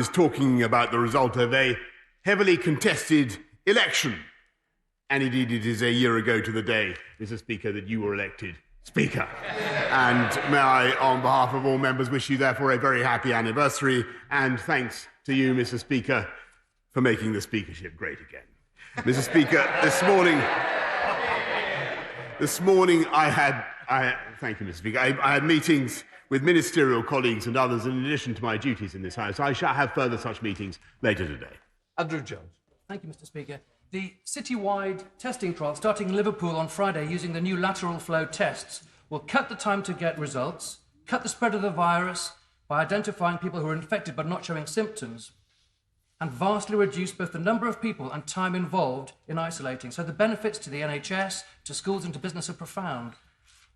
is talking about the result of a heavily contested election. And indeed, it is a year ago to the day, Mr. Speaker, that you were elected Speaker. And may I, on behalf of all members, wish you therefore a very happy anniversary, and thanks to you, Mr. Speaker, for making the speakership great again. Mr. Speaker, this morning thank you, Mr. Speaker, I had meetings with ministerial colleagues and others in addition to my duties in this House. I shall have further such meetings later today. Andrew Jones. Thank you, Mr. Speaker. The citywide testing trial starting in Liverpool on Friday using the new lateral flow tests will cut the time to get results, cut the spread of the virus by identifying people who are infected but not showing symptoms, and vastly reduce both the number of people and time involved in isolating. So the benefits to the NHS, to schools and to business are profound.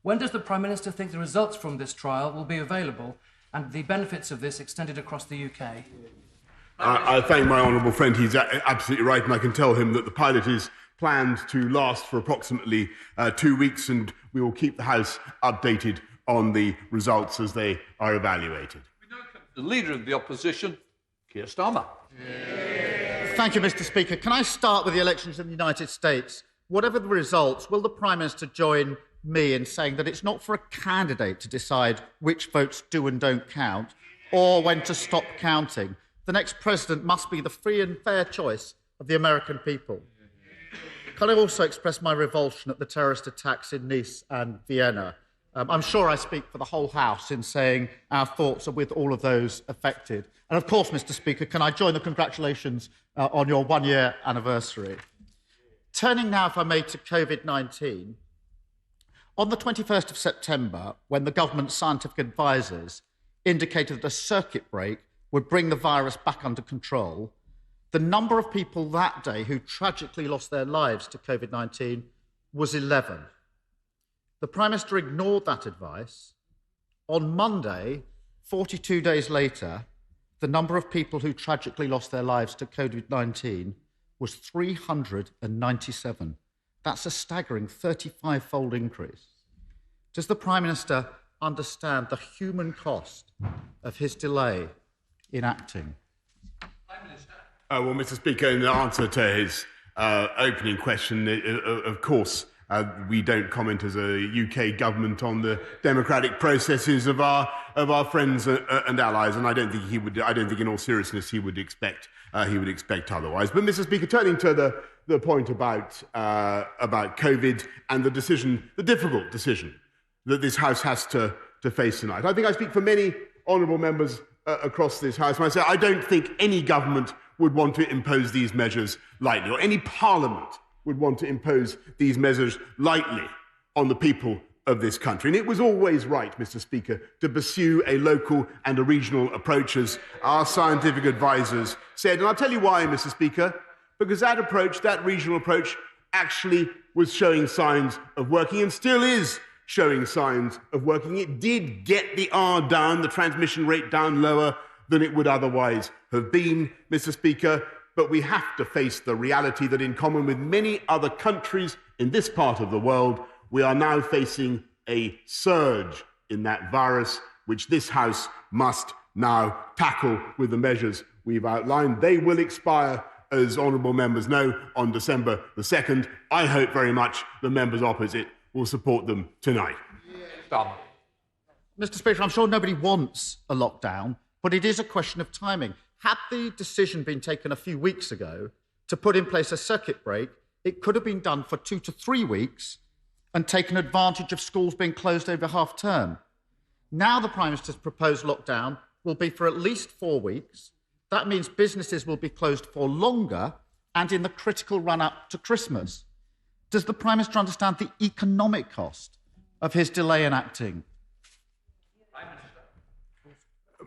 When does the Prime Minister think the results from this trial will be available and the benefits of this extended across the UK? I thank my honourable friend. He's absolutely right, and I can tell him that the pilot is planned to last for approximately 2 weeks, and we will keep the House updated on the results as they are evaluated. We now come to the Leader of the Opposition, Keir Starmer. Thank you, Mr. Speaker. Can I start with the elections in the United States? Whatever the results, will the Prime Minister join me in saying that it's not for a candidate to decide which votes do and don't count, or when to stop counting? The next president must be the free and fair choice of the American people. Can I also express my revulsion at the terrorist attacks in Nice and Vienna? I'm sure I speak for the whole House in saying our thoughts are with all of those affected. And of course, Mr. Speaker, can I join the congratulations on your one-year anniversary? Turning now, if I may, to COVID-19. On the 21st of September, when the government's scientific advisors indicated that a circuit break would bring the virus back under control, the number of people that day who tragically lost their lives to COVID-19 was 11. The Prime Minister ignored that advice. On Monday, 42 days later, the number of people who tragically lost their lives to COVID-19 was 397. That's a staggering 35-fold increase. Does the Prime Minister understand the human cost of his delay in acting? Prime Minister. Well, Mr. Speaker, in answer to his opening question, of course, we don't comment as a UK government on the democratic processes of our friends and allies, and I don't think in all seriousness he would expect otherwise. But, Mr. Speaker, turning to the point about COVID and the difficult decision that this House has to face tonight, I think I speak for many honourable members across this House when I say I don't think any government would want to impose these measures lightly, or any parliament would want to impose these measures lightly on the people of this country. And it was always right, Mr. Speaker, to pursue a local and a regional approach, as our scientific advisors said. And I'll tell you why, Mr. Speaker, because that regional approach actually was showing signs of working and still is showing signs of working. It did get the R down, the transmission rate down lower than it would otherwise have been, Mr. Speaker. But we have to face the reality that, in common with many other countries in this part of the world, we are now facing a surge in that virus, which this House must now tackle with the measures we've outlined. They will expire, as honourable members know, on December the 2nd. I hope very much the members opposite will support them tonight. Mr. Speaker, I'm sure nobody wants a lockdown, but it is a question of timing. Had the decision been taken a few weeks ago to put in place a circuit break, it could have been done for 2 to 3 weeks and taken advantage of schools being closed over half term. Now the Prime Minister's proposed lockdown will be for at least 4 weeks. That means businesses will be closed for longer and in the critical run-up to Christmas. Does the Prime Minister understand the economic cost of his delay in acting?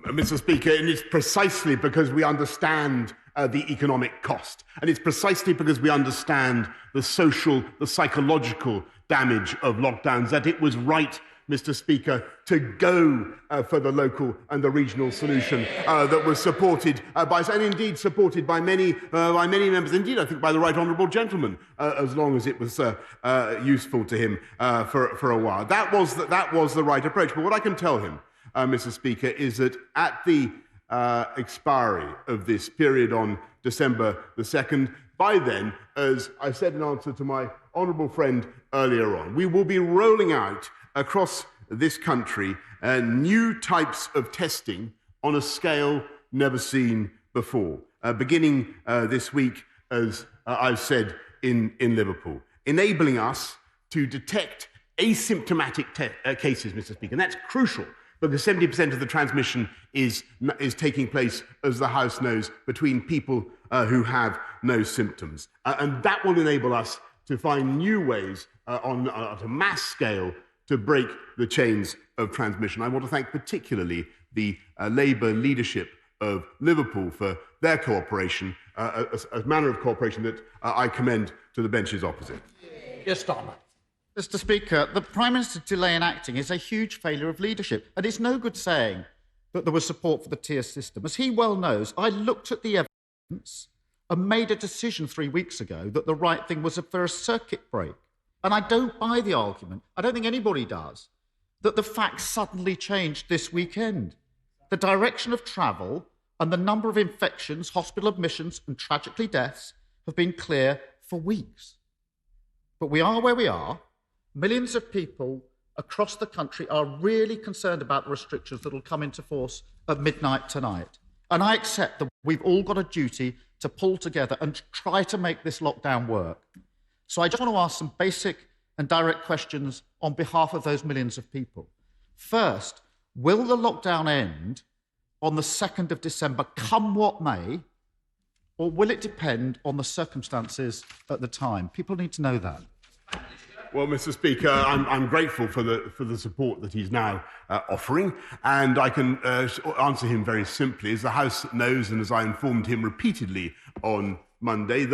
Mr. Speaker, and it's precisely because we understand the economic cost, and it's precisely because we understand the social, the psychological damage of lockdowns that it was right, Mr. Speaker, to go for the local and the regional solution that was supported and indeed supported by many members, indeed I think by the right honourable gentleman, as long as it was useful to him for a while. That was the right approach. But what I can tell him, Mr. Speaker, is that at the expiry of this period on December the 2nd. By then, as I said in answer to my honourable friend earlier on, we will be rolling out across this country new types of testing on a scale never seen before, beginning this week, as I've said, in Liverpool, enabling us to detect asymptomatic cases, Mr. Speaker. And that's crucial because 70% of the transmission is taking place, as the House knows, between people who have no symptoms. And that will enable us to find new ways on a mass scale to break the chains of transmission. I want to thank particularly the Labour leadership of Liverpool for their cooperation, a manner of cooperation that I commend to the benches opposite. Yes, Starmer. Mr. Speaker, the Prime Minister's delay in acting is a huge failure of leadership, and it's no good saying that there was support for the tier system. As he well knows, I looked at the evidence and made a decision 3 weeks ago that the right thing was for a circuit break. And I don't buy the argument, I don't think anybody does, that the facts suddenly changed this weekend. The direction of travel and the number of infections, hospital admissions, and tragically deaths have been clear for weeks. But we are where we are. Millions of people across the country are really concerned about the restrictions that will come into force at midnight tonight. And I accept that we've all got a duty to pull together and try to make this lockdown work. So I just want to ask some basic and direct questions on behalf of those millions of people. First, will the lockdown end on the 2nd of December, come what may, or will it depend on the circumstances at the time? People need to know that. Well, Mr. Speaker, I'm grateful for the support that he's now offering, and I can answer him very simply. As the House knows, and as I informed him repeatedly on Monday,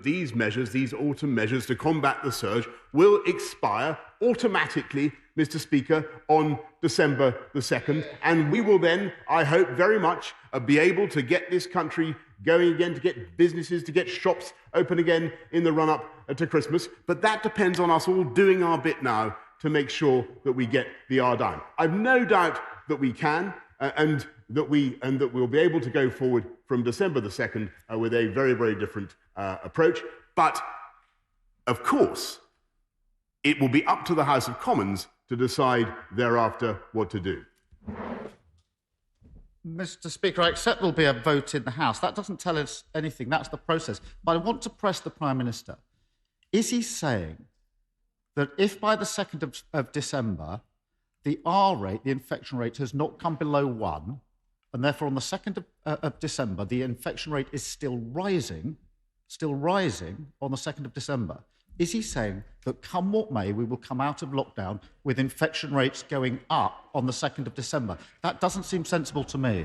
these measures, these autumn measures to combat the surge, will expire automatically, Mr. Speaker, on December the 2nd, and we will then, I hope very much, be able to get this country going again, to get businesses, to get shops open again in the run-up to Christmas. But that depends on us all doing our bit now to make sure that we get the R down. I've no doubt that we can, and that we'll be able to go forward from December the 2nd with a very, very different approach. But, of course, it will be up to the House of Commons to decide thereafter what to do. Mr. Speaker, I accept there'll be a vote in the House. That doesn't tell us anything. That's the process. But I want to press the Prime Minister. Is he saying that if by the 2nd of December, the R rate, the infection rate, has not come below 1, and therefore on the 2nd of December, the infection rate is still rising on the 2nd of December, is he saying that come what may, we will come out of lockdown with infection rates going up on the 2nd of December? That doesn't seem sensible to me.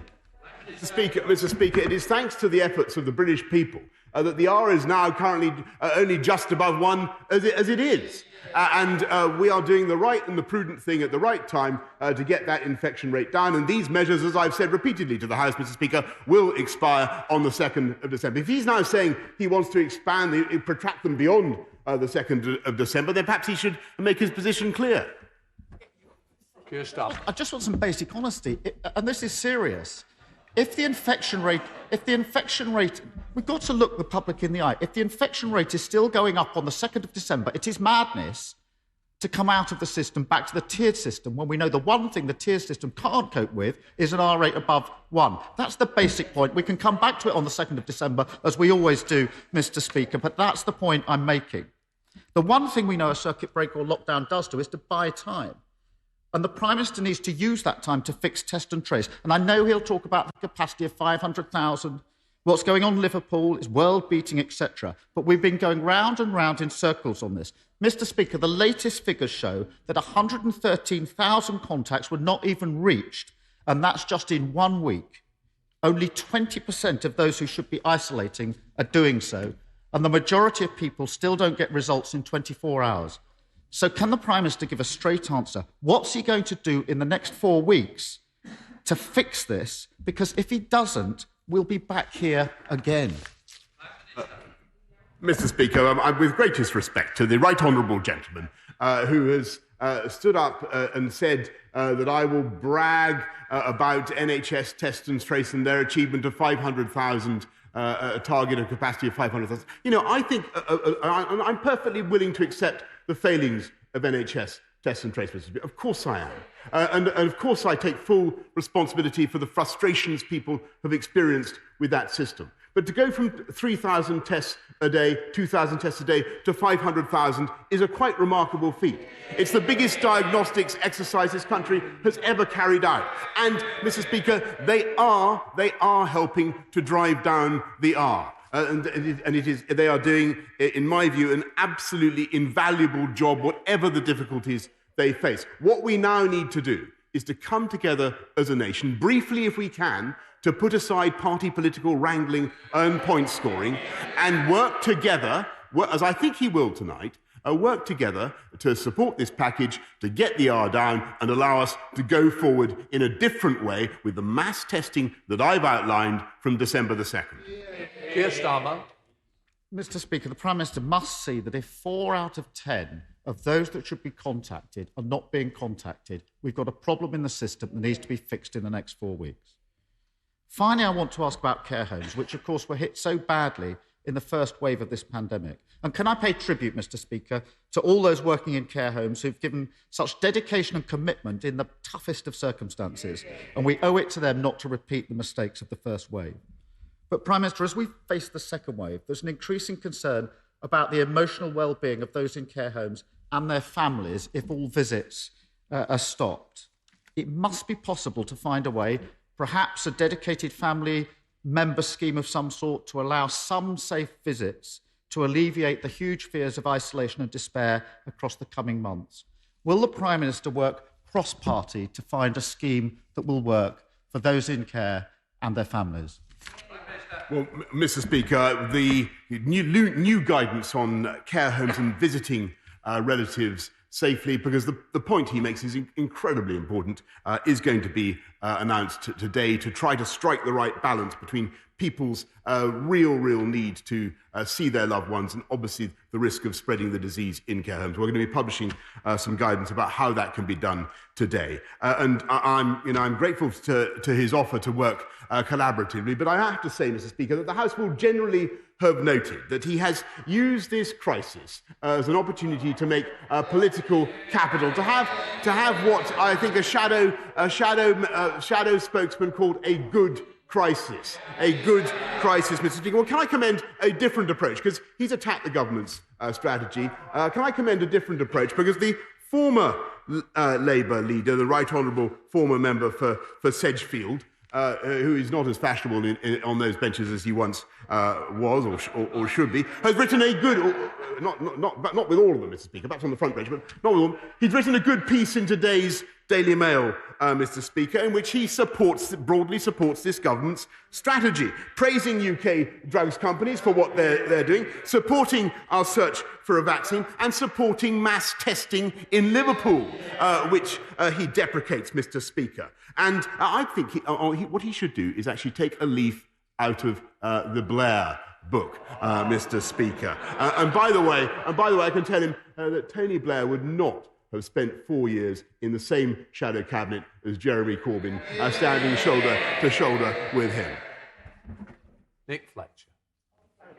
Mr. Speaker, it is thanks to the efforts of the British people that the R is now currently only just above 1 as it is. And we are doing the right and the prudent thing at the right time to get that infection rate down. And these measures, as I've said repeatedly to the House, Mr. Speaker, will expire on the 2nd of December. If he's now saying he wants to protract them beyond the 2nd of December, then perhaps he should make his position clear. I just want some basic honesty, and this is serious. If the infection rate, we've got to look the public in the eye. If the infection rate is still going up on the 2nd of December, it is madness to come out of the system back to the tiered system when we know the one thing the tiered system can't cope with is an R rate above 1. That's the basic point. We can come back to it on the 2nd of December, as we always do, Mr. Speaker, but that's the point I'm making. The one thing we know a circuit breaker or lockdown does do is to buy time. And the Prime Minister needs to use that time to fix, test and trace. And I know he'll talk about the capacity of 500,000, what's going on in Liverpool, is world-beating, etc. But we've been going round and round in circles on this. Mr. Speaker, the latest figures show that 113,000 contacts were not even reached, and that's just in 1 week. Only 20% of those who should be isolating are doing so, and the majority of people still don't get results in 24 hours. So can the Prime Minister give a straight answer? What's he going to do in the next 4 weeks to fix this? Because if he doesn't, we'll be back here again. Mr. Speaker, with greatest respect to the right honourable gentleman who has stood up and said that I will brag about NHS test and trace and their achievement of 500,000, a target of capacity of 500,000. You know, I think I'm perfectly willing to accept the failings of NHS test and trace. Of course I am. And of course I take full responsibility for the frustrations people have experienced with that system. But to go from 3,000 tests a day, 2,000 tests a day, to 500,000 is a quite remarkable feat. It's the biggest diagnostics exercise this country has ever carried out. And, Mr. Speaker, they are helping to drive down the R. They are doing, in my view, an absolutely invaluable job, whatever the difficulties they face. What we now need to do is to come together as a nation, briefly if we can, to put aside party political wrangling and point scoring, and work together, as I think he will tonight, work together to support this package, to get the R down and allow us to go forward in a different way with the mass testing that I've outlined from December the 2nd. Keir Starmer. Mr. Speaker, the Prime Minister must see that if 4 out of 10 of those that should be contacted are not being contacted, we've got a problem in the system that needs to be fixed in the next 4 weeks. Finally, I want to ask about care homes, which, of course, were hit so badly in the first wave of this pandemic. And can I pay tribute, Mr. Speaker, to all those working in care homes who've given such dedication and commitment in the toughest of circumstances, and we owe it to them not to repeat the mistakes of the first wave. But, Prime Minister, as we face the second wave, there's an increasing concern about the emotional well-being of those in care homes and their families if all visits are stopped. It must be possible to find a way, perhaps a dedicated family member scheme of some sort, to allow some safe visits to alleviate the huge fears of isolation and despair across the coming months. Will the Prime Minister work cross-party to find a scheme that will work for those in care and their families? Well, Mr. Speaker, the new guidance on care homes and visiting relatives safely, because the point he makes is incredibly important, is going to be announced today to try to strike the right balance between people's real need to see their loved ones and obviously the risk of spreading the disease in care homes. We're going to be publishing some guidance about how that can be done today. And I'm grateful to his offer to work collaboratively, but I have to say, Mr. Speaker, that the House will generally have noted that he has used this crisis as an opportunity to make political capital, to have what I think a shadow spokesman called a good crisis. A good crisis, Mr. Speaker. Well, can I commend a different approach? Because he's attacked the government's strategy. Can I commend a different approach? Because the former Labour leader, the Right Honourable former member for Sedgefield, who is not as fashionable on those benches as he once was or should be, has written a good, not with all of them, Mr. Speaker, perhaps on the front bench, but not with all of them. He's written a good piece in today's Daily Mail, Mr. Speaker, in which he broadly supports this government's strategy, praising UK drugs companies for what they're doing, supporting our search for a vaccine, and supporting mass testing in Liverpool, which he deprecates, Mr. Speaker. And I think what he should do is actually take a leaf out of the Blair book, Mr. Speaker. And by the way, I can tell him that Tony Blair would not have spent 4 years in the same shadow cabinet as Jeremy Corbyn, standing shoulder to shoulder with him. Nick Fletcher.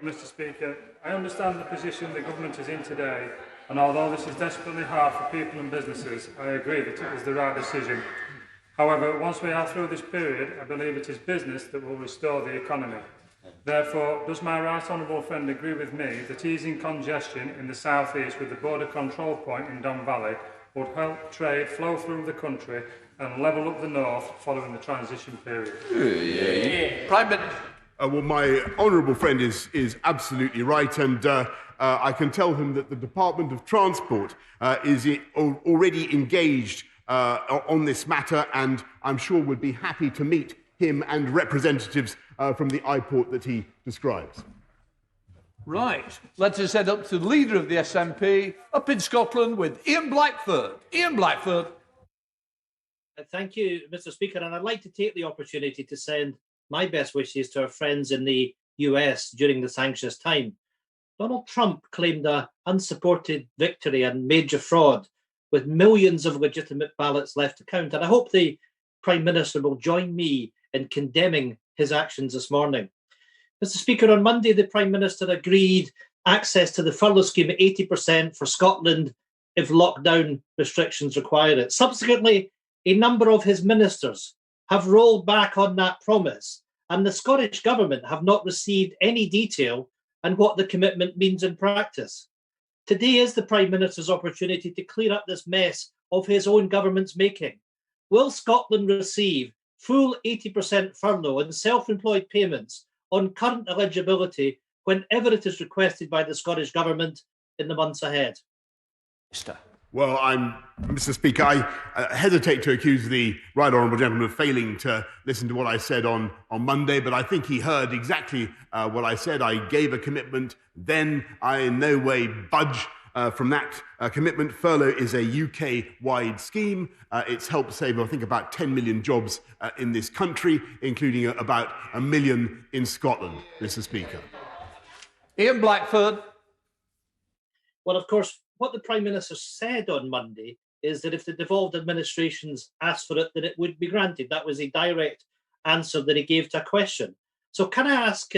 Mr. Speaker, I understand the position the government is in today, and although this is desperately hard for people and businesses, I agree that it is the right decision. However, once we are through this period, I believe it is business that will restore the economy. Therefore, does my right honourable friend agree with me that easing congestion in the south east with the border control point in Don Valley would help trade flow through the country and level up the north following the transition period? Prime Minister. Well, my honourable friend is absolutely right, and I can tell him that the Department of Transport is already engaged on this matter, and I'm sure would be happy to meet him and representatives from the iPort that he describes. Right. Let us head up to the leader of the SNP up in Scotland with Ian Blackford. Ian Blackford. Thank you, Mr. Speaker, and I'd like to take the opportunity to send my best wishes to our friends in the US during this anxious time. Donald Trump claimed an unsupported victory and major fraud with millions of legitimate ballots left to count. And I hope the Prime Minister will join me in condemning his actions this morning. Mr. Speaker, on Monday, the Prime Minister agreed access to the furlough scheme at 80% for Scotland if lockdown restrictions require it. Subsequently, a number of his ministers have rolled back on that promise, and the Scottish Government have not received any detail on what the commitment means in practice. Today is the Prime Minister's opportunity to clear up this mess of his own government's making. Will Scotland receive full 80% furlough and self-employed payments on current eligibility whenever it is requested by the Scottish Government in the months ahead? Well, Mr. Speaker, I hesitate to accuse the right honourable gentleman of failing to listen to what I said on Monday, but I think he heard exactly what I said. I gave a commitment then. I in no way budge from that commitment. Furlough is a UK-wide scheme. It's helped save, I think, about 10 million jobs in this country, including about 1 million in Scotland, Mr. Speaker. Ian Blackford. Well, of course, what the Prime Minister said on Monday is that if the devolved administrations asked for it, then it would be granted. That was a direct answer that he gave to a question. So can I ask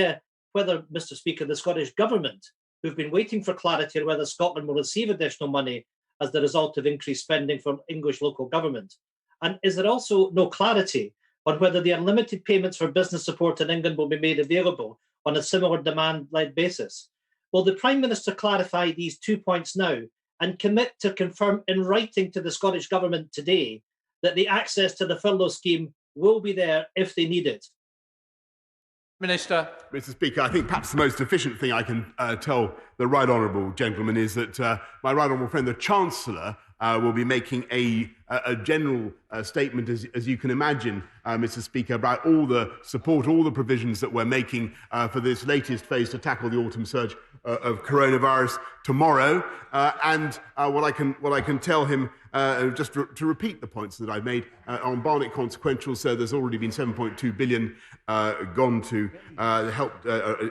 whether, Mr. Speaker, the Scottish Government, who've been waiting for clarity on whether Scotland will receive additional money as the result of increased spending from English local government, and is there also no clarity on whether the unlimited payments for business support in England will be made available on a similar demand-led basis? Will the Prime Minister clarify these 2 points now and commit to confirm in writing to the Scottish Government today that the access to the furlough scheme will be there if they need it? Minister. Mr. Speaker, I think perhaps the most efficient thing I can tell the right honourable gentleman is that my right honourable friend, the Chancellor, will be making a general statement, as you can imagine, Mr. Speaker, about all the support, all the provisions that we're making for this latest phase to tackle the autumn surge of coronavirus tomorrow. And what I can tell him, just to repeat the points that I've made on Barnett consequential, so there's already been 7.2 billion gone to help,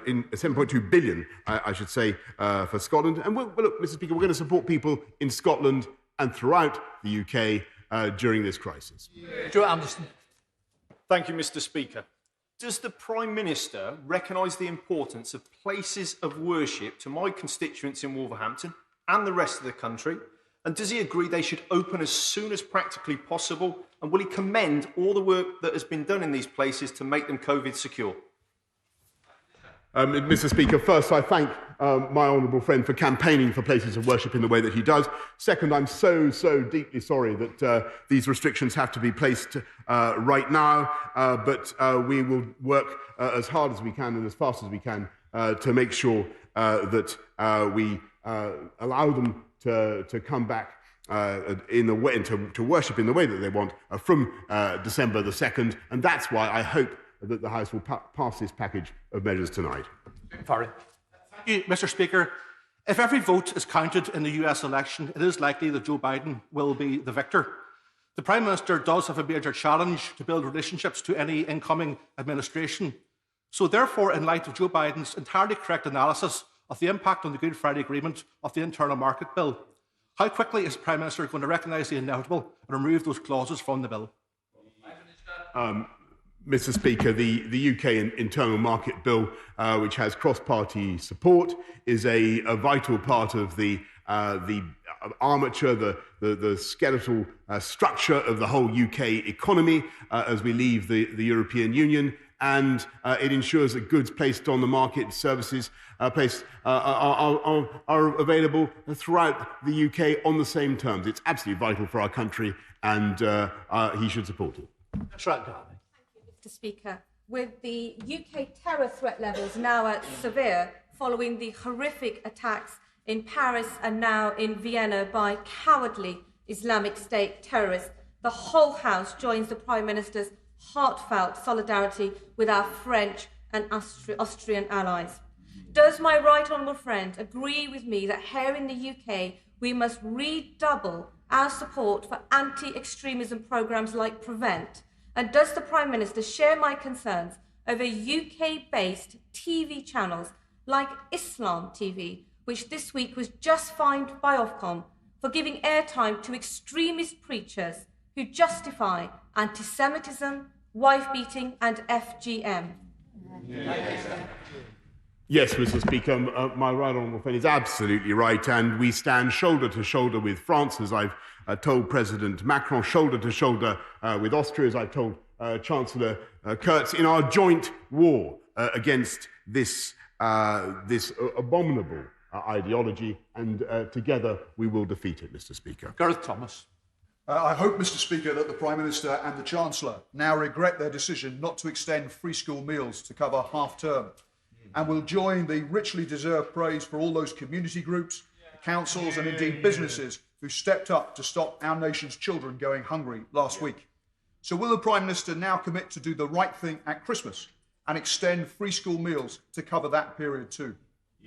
in 7.2 billion, I should say, for Scotland. And look, Mr. Speaker, we're going to support people in Scotland and throughout the UK during this crisis. Stuart Anderson. Thank you, Mr. Speaker. Does the Prime Minister recognise the importance of places of worship to my constituents in Wolverhampton and the rest of the country? And does he agree they should open as soon as practically possible? And will he commend all the work that has been done in these places to make them COVID secure? Mr. Speaker, first I thank my honourable friend for campaigning for places of worship in the way that he does. Second, I'm so deeply sorry that these restrictions have to be placed right now, but we will work as hard as we can and as fast as we can to make sure that we allow them to come back in the way to worship in the way that they want from December the 2nd, and that's why I hope that the House will pass this package of measures tonight. Farrell. Thank you, Mr. Speaker. If every vote is counted in the US election, it is likely that Joe Biden will be the victor. The Prime Minister does have a major challenge to build relationships to any incoming administration. So therefore, in light of Joe Biden's entirely correct analysis of the impact on the Good Friday Agreement of the Internal Market Bill, how quickly is the Prime Minister going to recognise the inevitable and remove those clauses from the bill? Mr. Speaker, the UK Internal Market Bill, which has cross-party support, is a vital part of the armature, the skeletal structure of the whole UK economy as we leave the European Union, and it ensures that goods placed on the market, services placed are available throughout the UK on the same terms. It's absolutely vital for our country, and he should support it. That's right, Darby. Mr. Speaker, with the UK terror threat levels now at severe following the horrific attacks in Paris and now in Vienna by cowardly Islamic State terrorists, the whole House joins the Prime Minister's heartfelt solidarity with our French and Austrian allies. Does my right honourable friend agree with me that here in the UK we must redouble our support for anti-extremism programmes like Prevent? And does the Prime Minister share my concerns over UK-based TV channels like Islam TV, which this week was just fined by Ofcom for giving airtime to extremist preachers who justify anti-Semitism, wife-beating and FGM. Yes, Mr. Speaker, my right honourable friend is absolutely right, and we stand shoulder to shoulder with France, as I've told President Macron, shoulder to shoulder with Austria, as I've told Chancellor Kurz, in our joint war against this abominable ideology, and together we will defeat it, Mr. Speaker. Gareth Thomas. I hope, Mr. Speaker, that the Prime Minister and the Chancellor now regret their decision not to extend free school meals to cover half-term, and will join the richly deserved praise for all those community groups, councils and indeed businesses who stepped up to stop our nation's children going hungry last week. So will the Prime Minister now commit to do the right thing at Christmas and extend free school meals to cover that period too?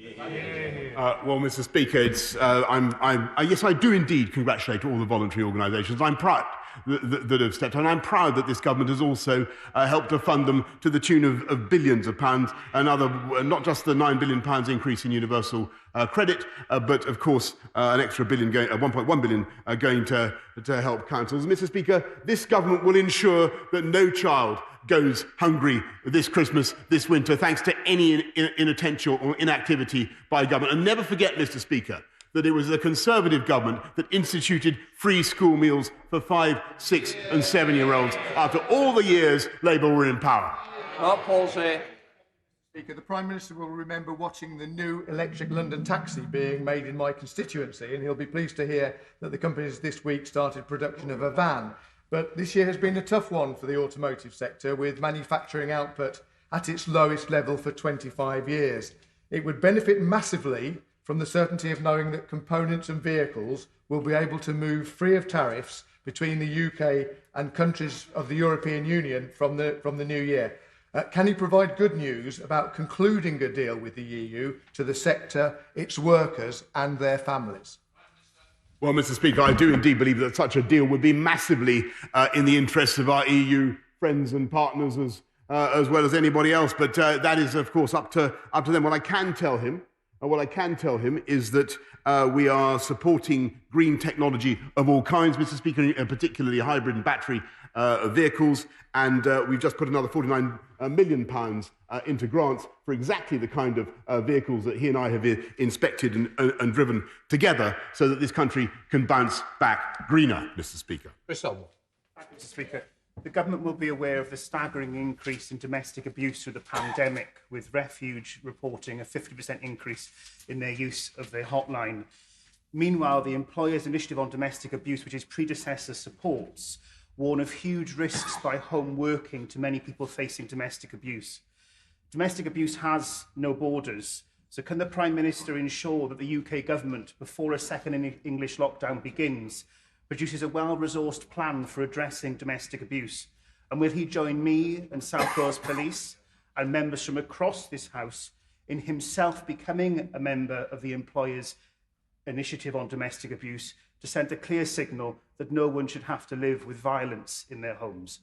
Well, Mr. Speaker, yes, I do indeed congratulate all the voluntary organisations. I'm proud that have stepped up, and I'm proud that this government has also helped to fund them to the tune of billions of pounds, not just the £9 billion increase in universal credit, but of course an extra billion, 1.1 billion going to help councils. Mr. Speaker, this government will ensure that no child goes hungry this Christmas, this winter, thanks to any inattention or inactivity by government. And never forget, Mr. Speaker, that it was the Conservative government that instituted free school meals for 5-, 6- and 7-year-olds after all the years Labour were in power. Paul say. Speaker, the Prime Minister will remember watching the new electric London taxi being made in my constituency, and he'll be pleased to hear that the companies this week started production of a van. But this year has been a tough one for the automotive sector, with manufacturing output at its lowest level for 25 years. It would benefit massively from the certainty of knowing that components and vehicles will be able to move free of tariffs between the UK and countries of the European Union from the new year. Can he provide good news about concluding a deal with the EU to the sector, its workers and their families? Well, Mr. Speaker, I do indeed believe that such a deal would be massively in the interests of our EU friends and partners as well as anybody else. But that is, of course, up to them. What I can tell him is that we are supporting green technology of all kinds, Mr. Speaker, particularly hybrid and battery vehicles, and we've just put another £49 million into grants for exactly the kind of vehicles that he and I have inspected and driven together, so that this country can bounce back greener, Mr. Speaker. Mr. Speaker, the government will be aware of the staggering increase in domestic abuse through the pandemic, with Refuge reporting a 50% increase in their use of their hotline. Meanwhile, the Employers' Initiative on Domestic Abuse, which his predecessor supports, warn of huge risks by home working to many people facing domestic abuse. Domestic abuse has no borders, so can the Prime Minister ensure that the UK government, before a second English lockdown begins, produces a well-resourced plan for addressing domestic abuse? And will he join me and South Wales Police and members from across this House in himself becoming a member of the Employers' Initiative on Domestic Abuse to send a clear signal that no one should have to live with violence in their homes?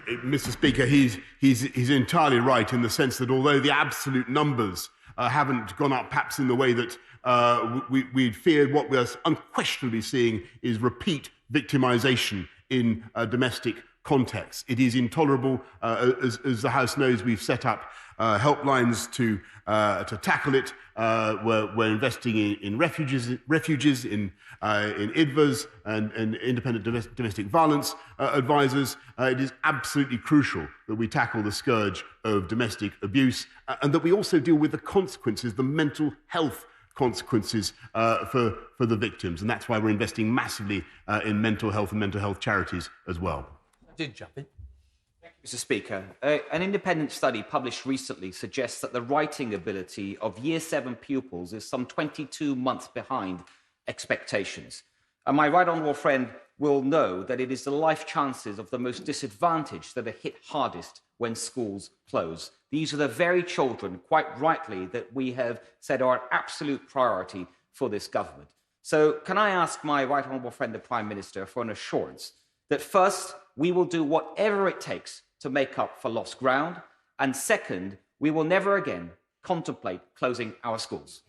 Mr. Speaker, he's entirely right in the sense that although the absolute numbers haven't gone up perhaps in the way that we'd feared, what we're unquestionably seeing is repeat victimisation in domestic contexts. It is intolerable. As the House knows, we've set up helplines to tackle it. We're investing in refuges, in IDVAs and independent domestic violence advisors. It is absolutely crucial that we tackle the scourge of domestic abuse and that we also deal with the consequences, the mental health consequences for the victims. And that's why we're investing massively in mental health and mental health charities as well. Did jump in. Mr. Speaker, an independent study published recently suggests that the writing ability of Year 7 pupils is some 22 months behind expectations. And my right honourable friend will know that it is the life chances of the most disadvantaged that are hit hardest when schools close. These are the very children, quite rightly, that we have said are an absolute priority for this government. So can I ask my right honourable friend, the Prime Minister, for an assurance that first, we will do whatever it takes to make up for lost ground, and second, we will never again contemplate closing our schools?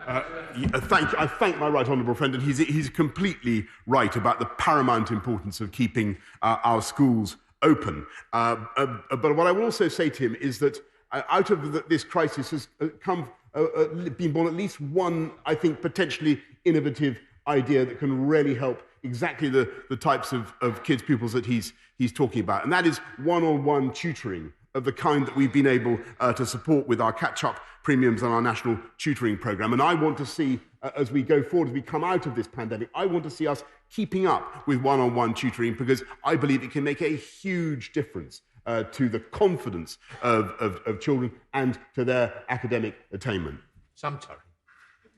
I thank my right honourable friend, and he's completely right about the paramount importance of keeping our schools open. But what I will also say to him is that out of this crisis has been born at least one, I think, potentially innovative idea that can really help exactly the types of kids, pupils that he's talking about. And that is one-on-one tutoring of the kind that we've been able to support with our catch-up premiums and our national tutoring programme. And I want to see, as we go forward, as we come out of this pandemic, I want to see us keeping up with one-on-one tutoring, because I believe it can make a huge difference to the confidence of children and to their academic attainment. Samtari.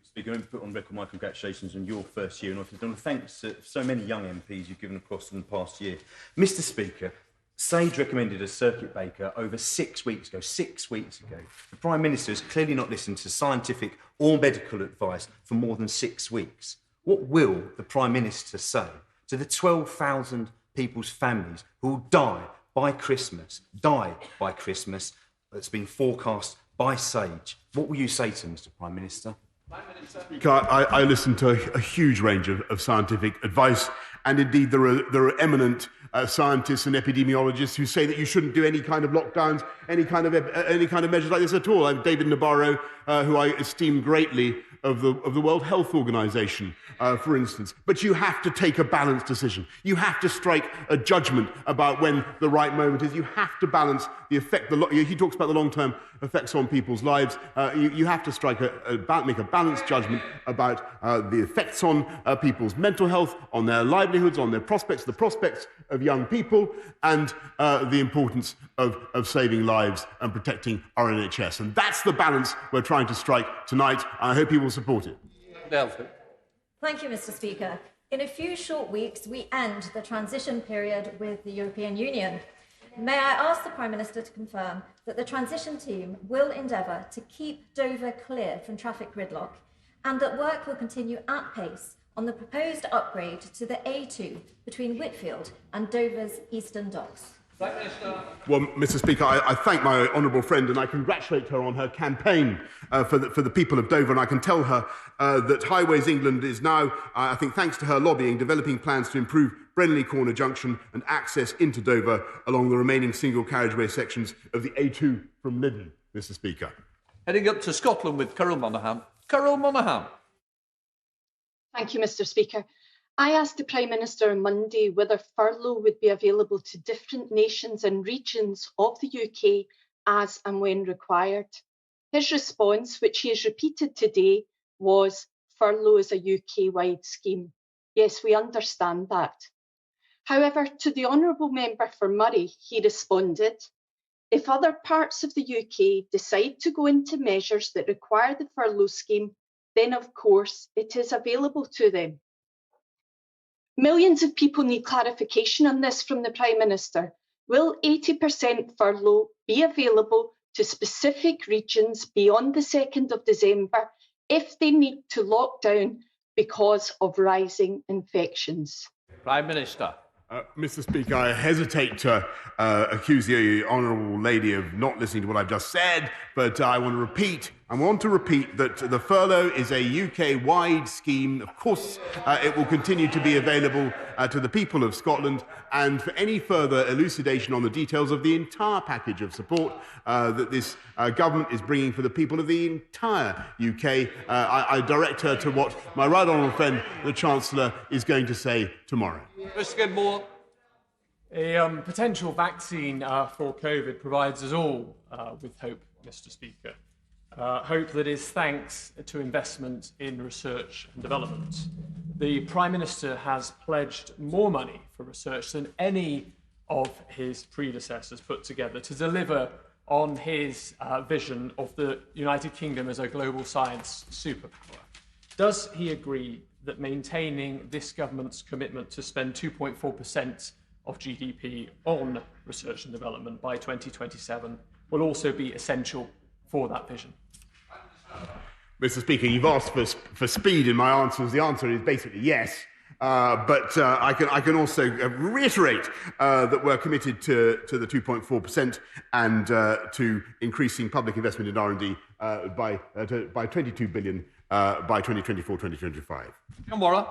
Speaker, let me put on record my congratulations on your first year in office, and thanks to so many young MPs you've given across in the past year. Mr. Speaker, SAGE recommended a circuit breaker over 6 weeks ago. 6 weeks ago. The Prime Minister has clearly not listened to scientific or medical advice for more than 6 weeks. What will the Prime Minister say to the 12,000 people's families who will die by Christmas, that's been forecast by SAGE? What will you say to them, Mr. Prime Minister? I listen to a huge range of scientific advice, and indeed there are eminent scientists and epidemiologists who say that you shouldn't do any kind of lockdowns, any kind of measures like this at all. David Nabarro, who I esteem greatly, of the World Health Organization, for instance. But you have to take a balanced decision. You have to strike a judgment about when the right moment is. You have to balance the effect. He talks about the long-term effects on people's lives. You have to strike make a balanced judgment about the effects on people's mental health, on their livelihoods, on their prospects, the prospects of young people, and the importance of saving lives and protecting our NHS. And that's the balance we're trying to strike tonight. I hope you will support it. Delphi. Thank you, Mr. Speaker. In a few short weeks, we end the transition period with the European Union. May I ask the Prime Minister to confirm that the transition team will endeavour to keep Dover clear from traffic gridlock, and that work will continue at pace on the proposed upgrade to the A2 between Whitfield and Dover's Eastern Docks? Well, Mr. Speaker, I thank my honourable friend, and I congratulate her on her campaign for the people of Dover, and I can tell her that Highways England is now, I think thanks to her lobbying, developing plans to improve Brenley Corner Junction and access into Dover along the remaining single carriageway sections of the A2 from Lyddon, Mr. Speaker. Heading up to Scotland with Carol Monaghan. Carol Monaghan. Thank you, Mr. Speaker. I asked the Prime Minister on Monday whether furlough would be available to different nations and regions of the UK as and when required. His response, which he has repeated today, was furlough is a UK-wide scheme. Yes, we understand that. However, to the Honourable Member for Murray, he responded, if other parts of the UK decide to go into measures that require the furlough scheme, then of course it is available to them. Millions of people need clarification on this from the Prime Minister. Will 80% furlough be available to specific regions beyond the 2nd of December if they need to lock down because of rising infections? Prime Minister. Mr. Speaker, I hesitate to accuse the honourable lady of not listening to what I've just said, but I want to repeat that the furlough is a UK-wide scheme. Of course, it will continue to be available to the people of Scotland, and for any further elucidation on the details of the entire package of support that this government is bringing for the people of the entire UK, I direct her to what my right honourable friend, the Chancellor, is going to say tomorrow. Mr. Skidmore. A potential vaccine for COVID provides us all with hope, Mr. Speaker. Hope that is thanks to investment in research and development. The Prime Minister has pledged more money for research than any of his predecessors put together to deliver on his vision of the United Kingdom as a global science superpower. Does he agree that maintaining this government's commitment to spend 2.4% of GDP on research and development by 2027 will also be essential for that vision? Mr. Speaker, you've asked for speed in my answers. The answer is basically yes. But I can also reiterate that we're committed to the 2.4% and to increasing public investment in R&D by 22 billion by 2024-2025. John Warrer.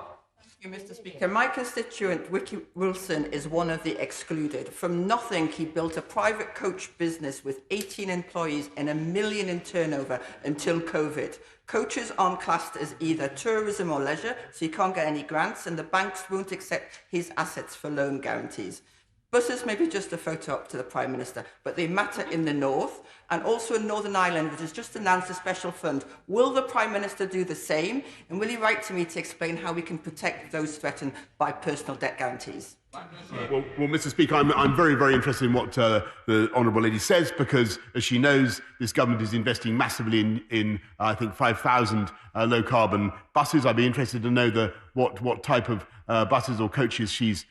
Thank you, Mr. Speaker. My constituent, Ricky Wilson, is one of the excluded. From nothing, he built a private coach business with 18 employees and $1 million in turnover until COVID. Coaches aren't classed as either tourism or leisure, so he can't get any grants, and the banks won't accept his assets for loan guarantees. Buses may be just a photo op to the Prime Minister, but they matter in the north and also in Northern Ireland, which has just announced a special fund. Will the Prime Minister do the same? And will he write to me to explain how we can protect those threatened by personal debt guarantees? Well, Mr. Speaker, I'm very, very interested in what the Honourable Lady says, because, as she knows, this government is investing massively in I think, 5,000 low-carbon buses. I'd be interested to know what type of buses or coaches she's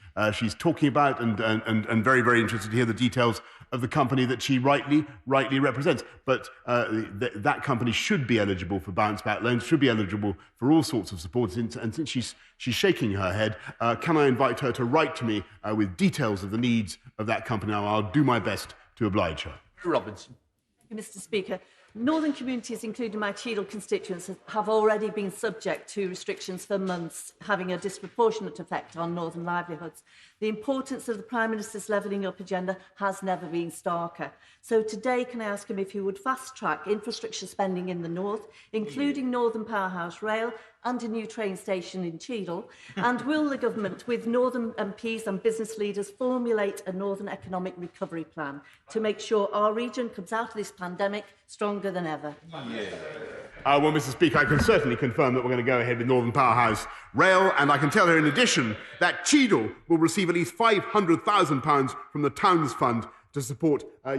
talking about, and very, very interested to hear the details of the company that she rightly represents. But that company should be eligible for bounce-back loans, should be eligible for all sorts of support. And since she's shaking her head, can I invite her to write to me with details of the needs of that company? Now, I'll do my best to oblige her. Robinson. Thank you, Mr. Speaker. Northern communities, including my Cheadle constituents, have already been subject to restrictions for months, having a disproportionate effect on northern livelihoods. The importance of the Prime Minister's levelling up agenda has never been starker. So today, can I ask him if he would fast-track infrastructure spending in the north, including Northern Powerhouse Rail and a new train station in Cheadle? And will the government, with Northern MPs and business leaders, formulate a Northern Economic Recovery Plan to make sure our region comes out of this pandemic stronger than ever? Well, Mr. Speaker, I can certainly confirm that we're going to go ahead with Northern Powerhouse Rail, and I can tell her in addition that Cheadle will receive at least £500,000 from the Towns Fund to support their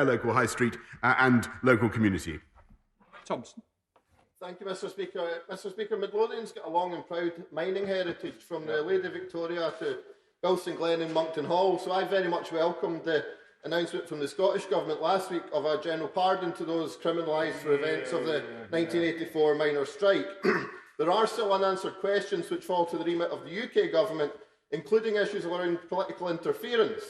local high street and local community. Thompson. Thank you, Mr. Speaker. Mr. Speaker, Midlothian's got a long and proud mining heritage, from the Lady Victoria to Bilson Glen and Monkton Hall, so I very much welcomed the announcement from the Scottish Government last week of a general pardon to those criminalised for events of the 1984 miners' strike. There are still unanswered questions which fall to the remit of the UK Government, including issues around political interference.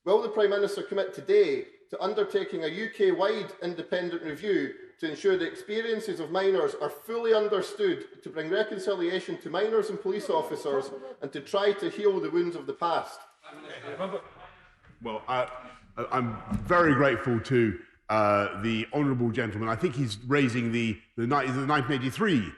Will the Prime Minister commit today to undertaking a UK-wide independent review to ensure the experiences of miners are fully understood, to bring reconciliation to miners and police officers, and to try to heal the wounds of the past? Well, I'm very grateful to the honourable gentleman. I think he's raising the 1983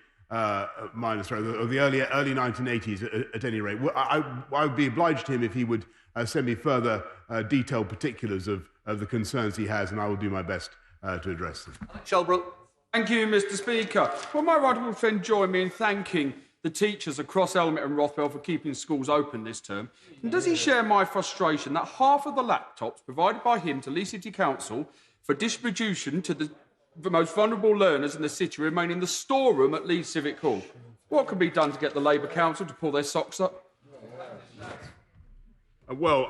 miners, or the early 1980s at any rate. I would be obliged to him if he would send me further detailed particulars of the concerns he has, and I will do my best to address them. Shelbrook. Thank you, Mr. Speaker. Will my right honourable friend join me in thanking the teachers across Elmet and Rothwell for keeping schools open this term? And does he share my frustration that half of the laptops provided by him to Leeds City Council for distribution to the most vulnerable learners in the city remain in the storeroom at Leeds Civic Hall? What can be done to get the Labour Council to pull their socks up? Well,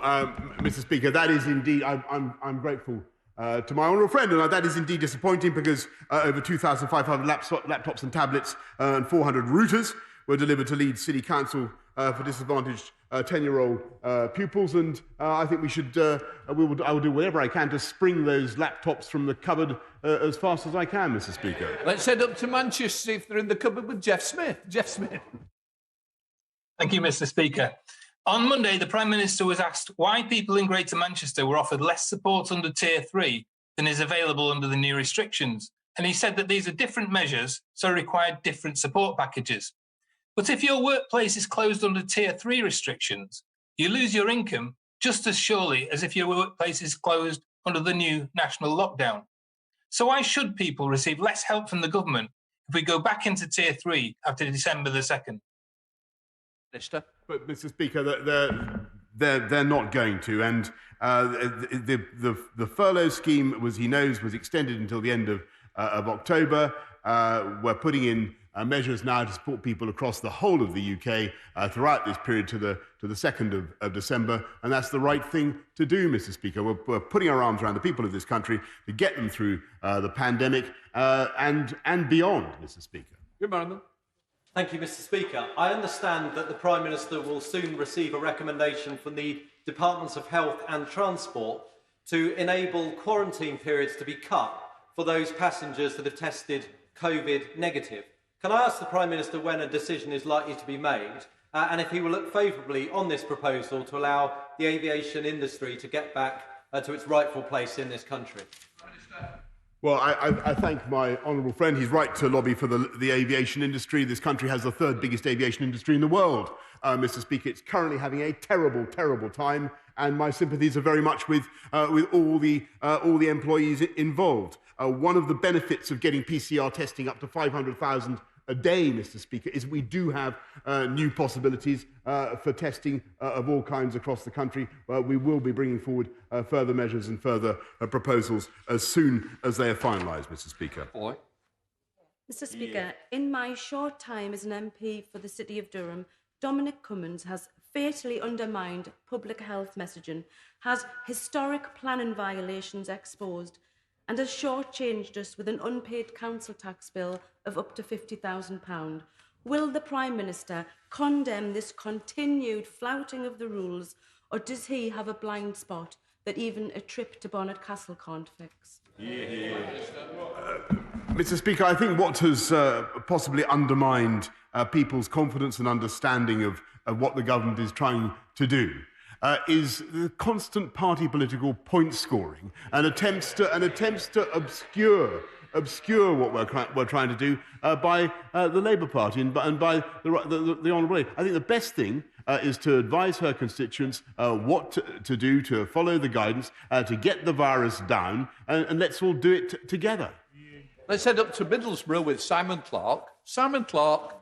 Mr. Speaker, that is indeed, I'm grateful to my honourable friend, and that is indeed disappointing, because over 2,500 laptops and tablets and 400 routers were delivered to Leeds City Council for disadvantaged 10-year-old pupils, and I think we should, I will do whatever I can to spring those laptops from the cupboard as fast as I can, Mr. Speaker. Let's head up to Manchester, see if they're in the cupboard with Jeff Smith. Jeff Smith. Thank you, Mr. Speaker. On Monday, the Prime Minister was asked why people in Greater Manchester were offered less support under Tier 3 than is available under the new restrictions. And he said that these are different measures, so required different support packages. But if your workplace is closed under Tier 3 restrictions, you lose your income just as surely as if your workplace is closed under the new national lockdown. So why should people receive less help from the government if we go back into Tier 3 after December the 2nd? But, Mr. Speaker, they're not going to, and the furlough scheme, was extended until the end of October. We're putting in measures now to support people across the whole of the UK throughout this period to the 2nd of December, and that's the right thing to do, Mr. Speaker. We're putting our arms around the people of this country to get them through the pandemic and beyond, Mr. Speaker. Good morning. Thank you, Mr. Speaker. I understand that the Prime Minister will soon receive a recommendation from the Departments of Health and Transport to enable quarantine periods to be cut for those passengers that have tested COVID negative. Can I ask the Prime Minister when a decision is likely to be made and if he will look favourably on this proposal to allow the aviation industry to get back to its rightful place in this country? Well, I thank my honourable friend. He's right to lobby for the aviation industry. This country has the third biggest aviation industry in the world, Mr. Speaker. It's currently having a terrible, terrible time, and my sympathies are very much with all the employees involved. One of the benefits of getting PCR testing up to 500,000 a day, Mr. Speaker, is we do have new possibilities for testing of all kinds across the country. We will be bringing forward further measures and further proposals as soon as they are finalised, Mr. Speaker. Mr. Speaker, in my short time as an MP for the City of Durham, Dominic Cummins has fatally undermined public health messaging, has historic planning violations exposed, and has shortchanged us with an unpaid council tax bill of up to £50,000. Will the Prime Minister condemn this continued flouting of the rules, or does he have a blind spot that even a trip to Bonnet Castle can't fix? Mr. Speaker, I think what has possibly undermined people's confidence and understanding of what the government is trying to do is the constant party political point scoring and attempts to obscure what we're trying to do by the Labour Party and by the Honourable Lady. I think the best thing is to advise her constituents what to do to follow the guidance to get the virus down, and let's all do it together. Let's head up to Middlesbrough with Simon Clark. Simon Clark.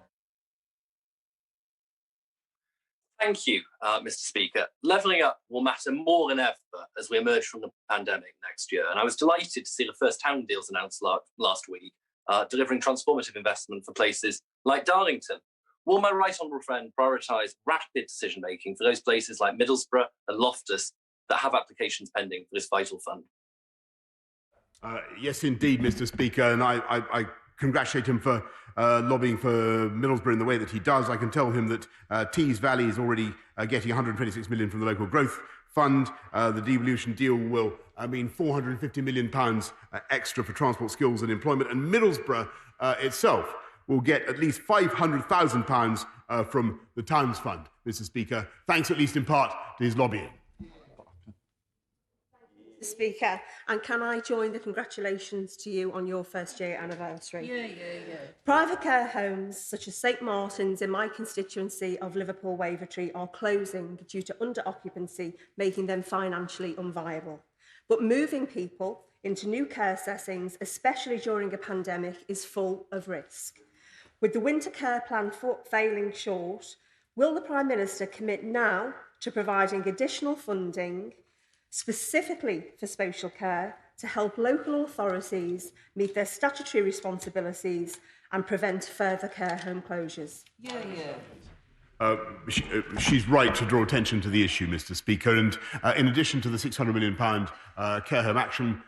Thank you, Mr. Speaker. Levelling up will matter more than ever as we emerge from the pandemic next year. And I was delighted to see the first town deals announced last week, delivering transformative investment for places like Darlington. Will my right honourable friend prioritise rapid decision-making for those places like Middlesbrough and Loftus that have applications pending for this vital fund? Yes, indeed, Mr. Speaker, and I congratulate him for lobbying for Middlesbrough in the way that he does. I can tell him that Tees Valley is already getting £126 million from the local growth fund. The devolution deal will mean £450 million extra for transport skills and employment, and Middlesbrough itself will get at least £500,000 from the Towns Fund, Mr. Speaker, thanks at least in part to his lobbying. Speaker, and can I join the congratulations to you on your first year anniversary? Yeah. Private care homes such as St Martin's in my constituency of Liverpool Wavertree are closing due to under-occupancy, making them financially unviable. But moving people into new care settings, especially during a pandemic, is full of risk. With the winter care plan failing short, will the Prime Minister commit now to providing additional funding specifically for social care to help local authorities meet their statutory responsibilities and prevent further care home closures? She's right to draw attention to the issue, Mr. Speaker, and in addition to the £600 million care home action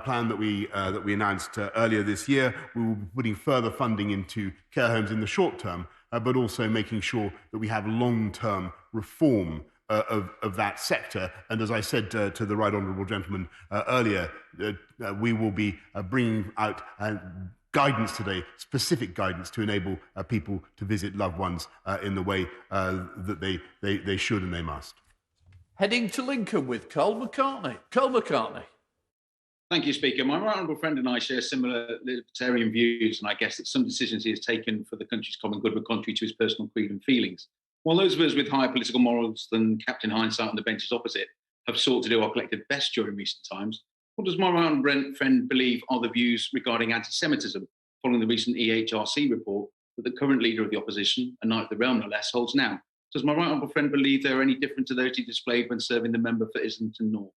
plan that we announced earlier this year, we will be putting further funding into care homes in the short term, but also making sure that we have long-term reform of that sector. And as I said to the right honourable gentleman earlier, we will be bringing out guidance today, specific guidance to enable people to visit loved ones in the way that they should and they must. Heading to Lincoln with Carl McCartney. Carl McCartney. Thank you, Speaker. My right honourable friend and I share similar libertarian views, and I guess that some decisions he has taken for the country's common good were contrary to his personal creed and feelings. While those of us with higher political morals than Captain Hindsight on the benches opposite have sought to do our collective best during recent times, what does my right honourable friend believe are the views regarding anti-Semitism following the recent EHRC report that the current leader of the opposition, a knight of the realm no less, holds now? Does my right honourable friend believe they are any different to those he displayed when serving the member for Islington North?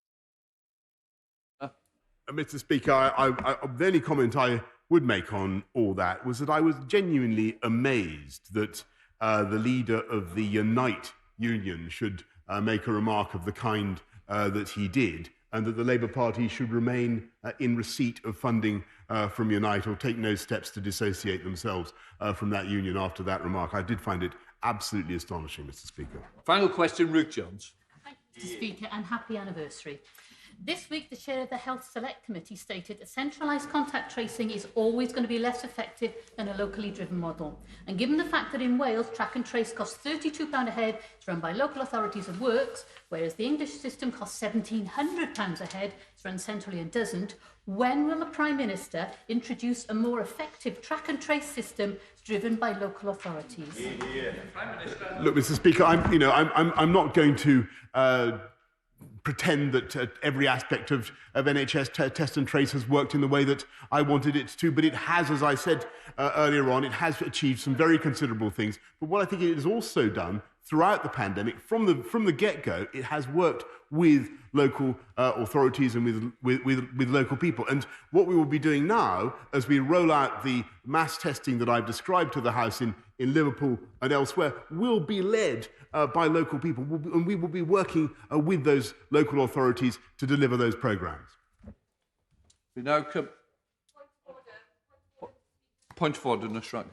Mr. Speaker, the only comment I would make on all that was that I was genuinely amazed that the leader of the Unite Union should make a remark of the kind that he did, and that the Labour Party should remain in receipt of funding from Unite or take no steps to dissociate themselves from that union after that remark. I did find it absolutely astonishing, Mr. Speaker. Final question, Ruth Jones. Thank you, Mr. Speaker, and happy anniversary. This week, the chair of the Health Select Committee stated that centralised contact tracing is always going to be less effective than a locally driven model. And given the fact that in Wales, track and trace costs £32 a head, it's run by local authorities and works, whereas the English system costs £1,700 a head, it's run centrally and doesn't, when will the Prime Minister introduce a more effective track and trace system driven by local authorities? Look, Mr. Speaker, I'm not going to pretend that every aspect of NHS test and trace has worked in the way that I wanted it to, but it has, as I said earlier on, it has achieved some very considerable things. But what I think it has also done throughout the pandemic, from the get-go, it has worked with local authorities and with local people. And what we will be doing now, as we roll out the mass testing that I've described to the House in Liverpool and elsewhere, will be led by local people, and we will be working with those local authorities to deliver those programmes. We now come... Point of order, Nusrat.